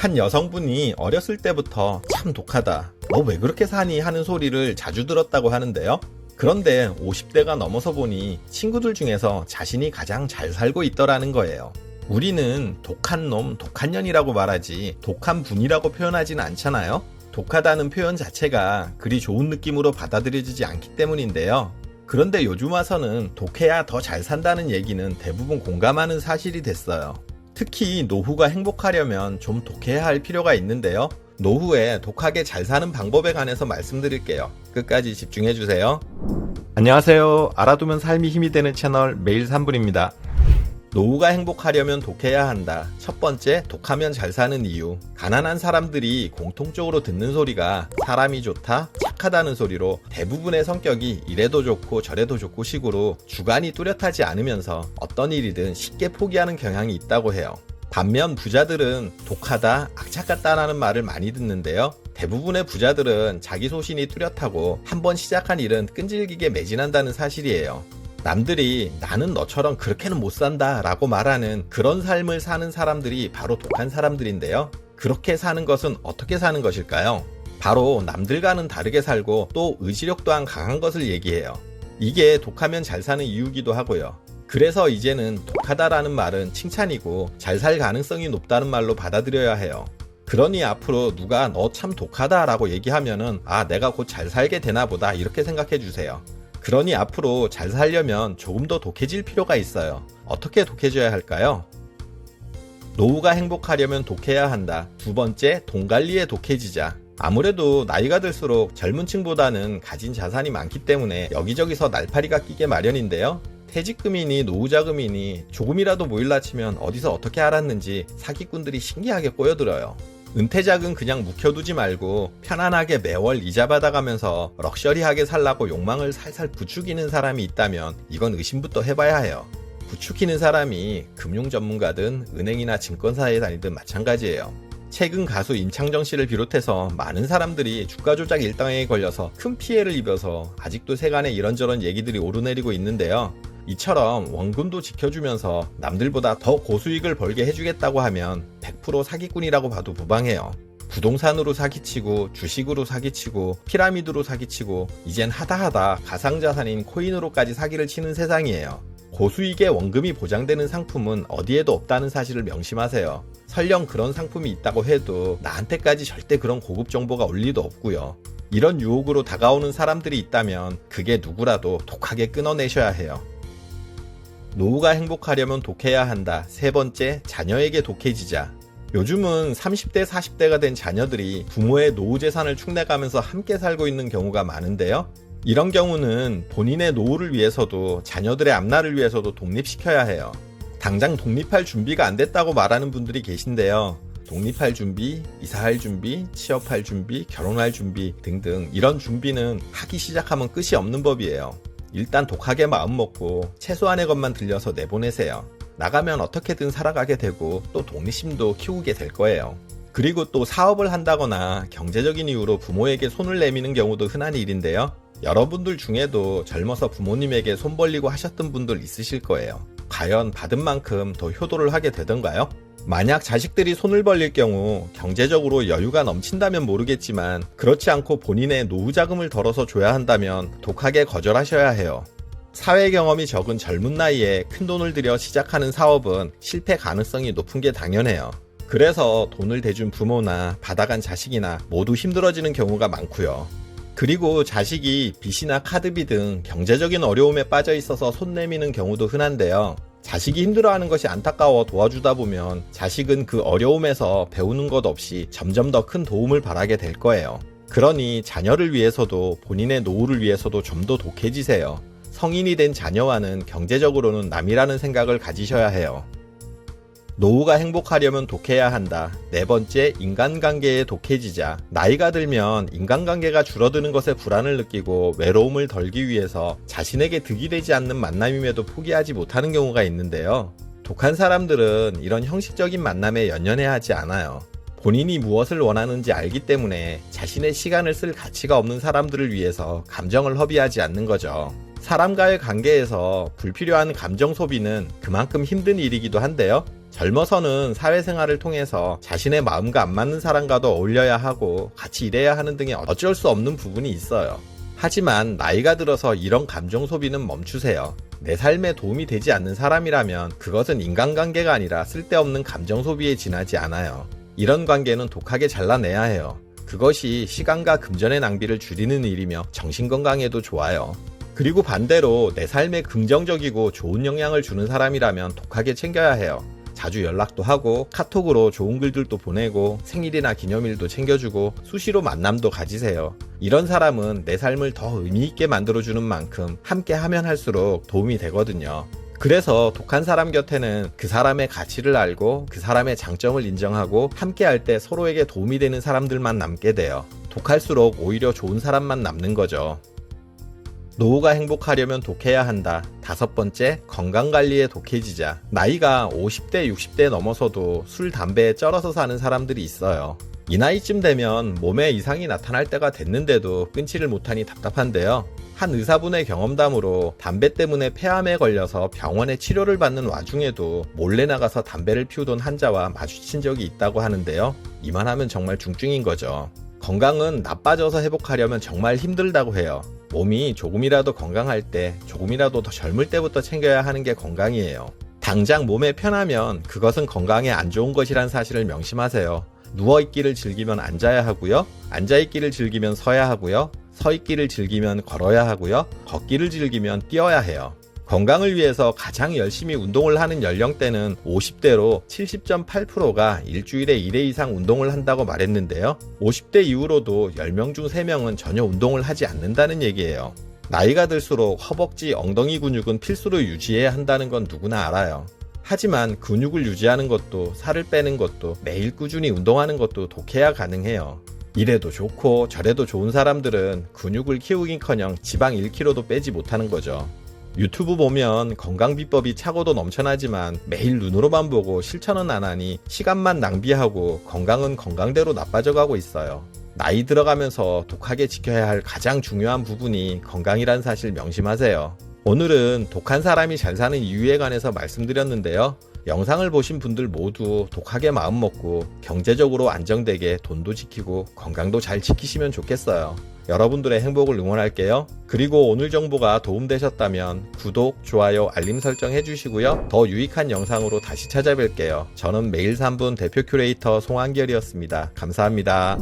한 여성분이 어렸을 때부터 참 독하다, 너 왜 그렇게 사니 하는 소리를 자주 들었다고 하는데요. 그런데 50대가 넘어서 보니 친구들 중에서 자신이 가장 잘 살고 있더라는 거예요. 우리는 독한 놈, 독한 년이라고 말하지 독한 분이라고 표현하지는 않잖아요. 독하다는 표현 자체가 그리 좋은 느낌으로 받아들여지지 않기 때문인데요. 그런데 요즘 와서는 독해야 더 잘 산다는 얘기는 대부분 공감하는 사실이 됐어요. 특히 노후가 행복하려면 좀 독해야 할 필요가 있는데요. 노후에 독하게 잘 사는 방법에 관해서 말씀드릴게요. 끝까지 집중해주세요. 안녕하세요. 알아두면 삶이 힘이 되는 채널 매일 3분입니다. 노후가 행복하려면 독해야 한다. 첫 번째, 독하면 잘 사는 이유. 가난한 사람들이 공통적으로 듣는 소리가 사람이 좋다, 착하다는 소리로 대부분의 성격이 이래도 좋고 저래도 좋고 식으로 주관이 뚜렷하지 않으면서 어떤 일이든 쉽게 포기하는 경향이 있다고 해요. 반면 부자들은 독하다, 악착같다라는 말을 많이 듣는데요. 대부분의 부자들은 자기 소신이 뚜렷하고 한번 시작한 일은 끈질기게 매진한다는 사실이에요. 남들이 나는 너처럼 그렇게는 못 산다 라고 말하는 그런 삶을 사는 사람들이 바로 독한 사람들인데요. 그렇게 사는 것은 어떻게 사는 것일까요? 바로 남들과는 다르게 살고 또 의지력 또한 강한 것을 얘기해요. 이게 독하면 잘 사는 이유기도 하고요. 그래서 이제는 독하다라는 말은 칭찬이고 잘 살 가능성이 높다는 말로 받아들여야 해요. 그러니 앞으로 누가 너 참 독하다 라고 얘기하면은 아, 내가 곧 잘 살게 되나 보다 이렇게 생각해 주세요. 그러니 앞으로 잘 살려면 조금 더 독해질 필요가 있어요. 어떻게 독해져야 할까요? 노후가 행복하려면 독해야 한다. 두 번째, 돈 관리에 독해지자. 아무래도 나이가 들수록 젊은 층보다는 가진 자산이 많기 때문에 여기저기서 날파리가 끼게 마련인데요. 퇴직금이니 노후자금이니 조금이라도 모일라 치면 어디서 어떻게 알았는지 사기꾼들이 신기하게 꼬여들어요. 은퇴작은 그냥 묵혀두지 말고 편안하게 매월 이자 받아가면서 럭셔리하게 살라고 욕망을 살살 부추기는 사람이 있다면 이건 의심부터 해봐야 해요. 부추기는 사람이 금융 전문가든 은행이나 증권사에 다니든 마찬가지예요. 최근 가수 임창정 씨를 비롯해서 많은 사람들이 주가 조작 일당에 걸려서 큰 피해를 입어서 아직도 세간에 이런저런 얘기들이 오르내리고 있는데요. 이처럼 원금도 지켜주면서 남들보다 더 고수익을 벌게 해주겠다고 하면 100% 사기꾼이라고 봐도 무방해요. 부동산으로 사기치고 주식으로 사기치고 피라미드로 사기치고 이젠 하다하다 가상자산인 코인으로까지 사기를 치는 세상이에요. 고수익의 원금이 보장되는 상품은 어디에도 없다는 사실을 명심하세요. 설령 그런 상품이 있다고 해도 나한테까지 절대 그런 고급 정보가 올 리도 없고요. 이런 유혹으로 다가오는 사람들이 있다면 그게 누구라도 독하게 끊어내셔야 해요. 노후가 행복하려면 독해야 한다. 세 번째, 자녀에게 독해지자. 요즘은 30대, 40대가 된 자녀들이 부모의 노후 재산을 축내가면서 함께 살고 있는 경우가 많은데요. 이런 경우는 본인의 노후를 위해서도 자녀들의 앞날을 위해서도 독립시켜야 해요. 당장 독립할 준비가 안 됐다고 말하는 분들이 계신데요. 독립할 준비, 이사할 준비, 취업할 준비, 결혼할 준비 등등 이런 준비는 하기 시작하면 끝이 없는 법이에요. 일단 독하게 마음먹고 최소한의 것만 들려서 내보내세요. 나가면 어떻게든 살아가게 되고 또 독립심도 키우게 될 거예요. 그리고 또 사업을 한다거나 경제적인 이유로 부모에게 손을 내미는 경우도 흔한 일인데요. 여러분들 중에도 젊어서 부모님에게 손 벌리고 하셨던 분들 있으실 거예요. 과연 받은 만큼 더 효도를 하게 되던가요? 만약 자식들이 손을 벌릴 경우 경제적으로 여유가 넘친다면 모르겠지만 그렇지 않고 본인의 노후자금을 덜어서 줘야 한다면 독하게 거절하셔야 해요. 사회 경험이 적은 젊은 나이에 큰돈을 들여 시작하는 사업은 실패 가능성이 높은 게 당연해요. 그래서 돈을 대준 부모나 받아간 자식이나 모두 힘들어지는 경우가 많고요. 그리고 자식이 빚이나 카드비 등 경제적인 어려움에 빠져 있어서 손 내미는 경우도 흔한데요. 자식이 힘들어하는 것이 안타까워 도와주다 보면 자식은 그 어려움에서 배우는 것 없이 점점 더 큰 도움을 바라게 될 거예요. 그러니 자녀를 위해서도 본인의 노후를 위해서도 좀 더 독해지세요. 성인이 된 자녀와는 경제적으로는 남이라는 생각을 가지셔야 해요. 노후가 행복하려면 독해야 한다. 네 번째, 인간관계에 독해지자. 나이가 들면 인간관계가 줄어드는 것에 불안을 느끼고 외로움을 덜기 위해서 자신에게 득이 되지 않는 만남임에도 포기하지 못하는 경우가 있는데요. 독한 사람들은 이런 형식적인 만남에 연연해 하지 않아요. 본인이 무엇을 원하는지 알기 때문에 자신의 시간을 쓸 가치가 없는 사람들을 위해서 감정을 허비하지 않는 거죠. 사람과의 관계에서 불필요한 감정 소비는 그만큼 힘든 일이기도 한데요. 젊어서는 사회생활을 통해서 자신의 마음과 안 맞는 사람과도 어울려야 하고 같이 일해야 하는 등의 어쩔 수 없는 부분이 있어요. 하지만 나이가 들어서 이런 감정 소비는 멈추세요. 내 삶에 도움이 되지 않는 사람이라면 그것은 인간관계가 아니라 쓸데없는 감정 소비에 지나지 않아요. 이런 관계는 독하게 잘라내야 해요. 그것이 시간과 금전의 낭비를 줄이는 일이며 정신건강에도 좋아요. 그리고 반대로 내 삶에 긍정적이고 좋은 영향을 주는 사람이라면 독하게 챙겨야 해요. 자주 연락도 하고 카톡으로 좋은 글들도 보내고 생일이나 기념일도 챙겨주고 수시로 만남도 가지세요. 이런 사람은 내 삶을 더 의미있게 만들어주는 만큼 함께 하면 할수록 도움이 되거든요. 그래서 독한 사람 곁에는 그 사람의 가치를 알고 그 사람의 장점을 인정하고 함께 할 때 서로에게 도움이 되는 사람들만 남게 돼요. 독할수록 오히려 좋은 사람만 남는 거죠. 노후가 행복하려면 독해야 한다. 5번째, 건강관리에 독해지자. 나이가 50대, 60대 넘어서도 술, 담배에 쩔어서 사는 사람들이 있어요. 이 나이쯤 되면 몸에 이상이 나타날 때가 됐는데도 끊지를 못하니 답답한데요. 한 의사분의 경험담으로 담배 때문에 폐암에 걸려서 병원에 치료를 받는 와중에도 몰래 나가서 담배를 피우던 환자와 마주친 적이 있다고 하는데요. 이만하면 정말 중증인 거죠. 건강은 나빠져서 회복하려면 정말 힘들다고 해요. 몸이 조금이라도 건강할 때, 조금이라도 더 젊을 때부터 챙겨야 하는 게 건강이에요. 당장 몸에 편하면 그것은 건강에 안 좋은 것이란 사실을 명심하세요. 누워있기를 즐기면 앉아야 하고요. 앉아있기를 즐기면 서야 하고요. 서있기를 즐기면 걸어야 하고요. 걷기를 즐기면 뛰어야 해요. 건강을 위해서 가장 열심히 운동을 하는 연령대는 50대로 70.8%가 일주일에 1회 이상 운동을 한다고 말했는데요. 50대 이후로도 10명 중 3명은 전혀 운동을 하지 않는다는 얘기예요. 나이가 들수록 허벅지, 엉덩이 근육은 필수로 유지해야 한다는 건 누구나 알아요. 하지만 근육을 유지하는 것도 살을 빼는 것도 매일 꾸준히 운동하는 것도 독해야 가능해요. 이래도 좋고 저래도 좋은 사람들은 근육을 키우긴커녕 지방 1kg도 빼지 못하는 거죠. 유튜브 보면 건강 비법이 차고도 넘쳐나지만 매일 눈으로만 보고 실천은 안 하니 시간만 낭비하고 건강은 건강대로 나빠져가고 있어요. 나이 들어가면서 독하게 지켜야 할 가장 중요한 부분이 건강이란 사실 명심하세요. 오늘은 독한 사람이 잘 사는 이유에 관해서 말씀드렸는데요. 영상을 보신 분들 모두 독하게 마음먹고 경제적으로 안정되게 돈도 지키고 건강도 잘 지키시면 좋겠어요. 여러분들의 행복을 응원할게요. 그리고 오늘 정보가 도움되셨다면 구독, 좋아요, 알림 설정 해주시고요. 더 유익한 영상으로 다시 찾아뵐게요. 저는 매일 3분 대표 큐레이터 송한결이었습니다. 감사합니다.